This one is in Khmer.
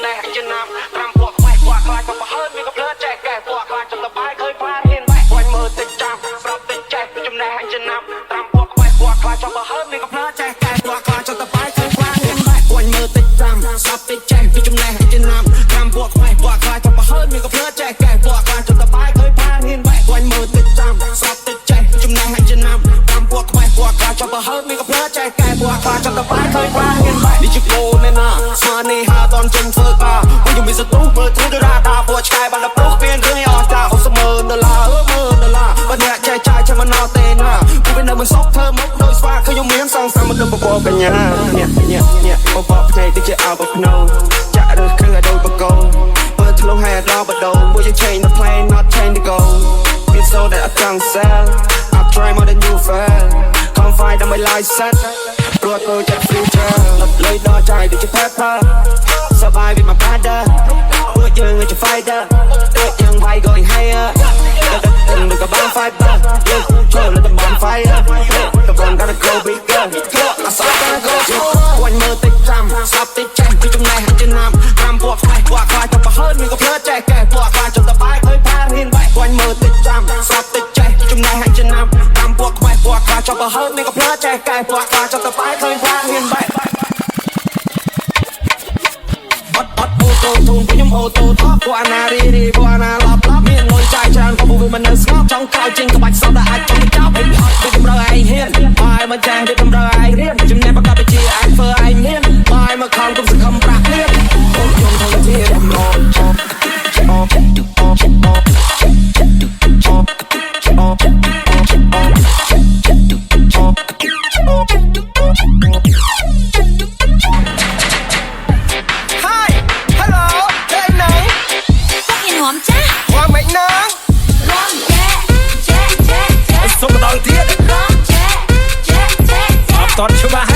ចំណេះចំណាំ5ពួកខ្វះពួកខ្លាចក៏ប្រហើនមានកំភ្លើចែកកែពួកខ្លាចចង់តបាយឃើញផ្លាហ៊ានបែកបាញ់មើលតិចចាំប្រាប់តិចចេះចំណេះចំណាំ5ពួកខ្វះពួកខ្លាចចង់ប្រហើនមានកំភ្លើចែកកែពួកខ្លាចចង់តបាយឃើញផ្លាហ៊ានបែកបាញ់មើលតិចចាំស្រាប់តិចចេះចំណេះចំណាំ5ពួកខ្វះពួកខ្លាចចង់ប្រហើនមានកំភ្លើចែកកែពួកខ្លាចចង់តបាយឃើញផ្លាហ៊ានបែកបាញ់មើលតិចចាំស្រាប់តិចចេះចំណេះចំណាំ5ពួកខ្វះពួកខ្លាចចង់ប្រហើនមានកំភ្លើចែកកែពួកខ្លាចចង់តបាយឃើញផ្លាហ៊ានបែកនេះជាគោលណាស្មាននេះហាតនចេញធ្វើការវិញមានសត្វមើលទូរ៉ាដាពួកឆ្កែបានដល់ព្រោះមានរឿងអស់ចា$60,000$បើអ្នកចែកចាយចាំមិនណោទេណាពួកវានៅមិនសក់ធ្វើមកដោយស្វាឃើញខ្ញុំមានសងសាមទៅបបកញ្ញាញាបបផ្នែកដូចជាអោបភ្នោចាក់រើសគ្រឿងឲ្យដូចបកងបើធ្លុះឲ្យដល់បដោពួកយើង change the plane not change the goal it's so that I can't sell I try more than you fail can't find my life set ព្រោះទៅចិត្ត future លុយដល់ចាយដូចជា pepper survive with my brother ពួកយើងជា fighter ពួកយើងវាយ going higher ទឹកនឹងក៏បាន fighter យើងចូលលើតំបន់ fire តំបន់ gotta go bigger អាសា gotta go វាញ់មើលតិចចាំស្រាប់តិចចេះពីចំណេះចំណាំ5ពួកខ្វះពួកខ្លាចទៅប្រហើនមានក៏ភ្លើចែកកែពួកខ្លាចចង់តបាយឃើញផាហ៊ានបែកវាញ់មើលតិចចាំស្រាប់តិចចេះចំណេះចំណាំ5ពួកខ្វះពួកខ្លាចចង់ប្រហើនមានក៏ភ្លើចែកកែពួកខ្លាចចង់តបាយឃើញផាហ៊ានបែកអូតូទូនខ្ញុំអូតូថប់ពួកអាណារីពួកអាណាឡប់មានលុយចាយច្រើនក៏ពួកវាមិននៅស្ងប់ចង់ក្រោយចេញក្បាច់សតតែអាចចង់ចោលអីអត់វាចម្រើឯងហ៊ានបាយមកចាស់វាចម្រើឯងរៀនចំណេះប្រកបវិជ្ជាអាចធ្វើឯងហ៊ានបាយមកខំគុំសង្ឃឹមប្រាក់លៀនអូយខ្ញុំធ្វើជារំលងតតច្បាស់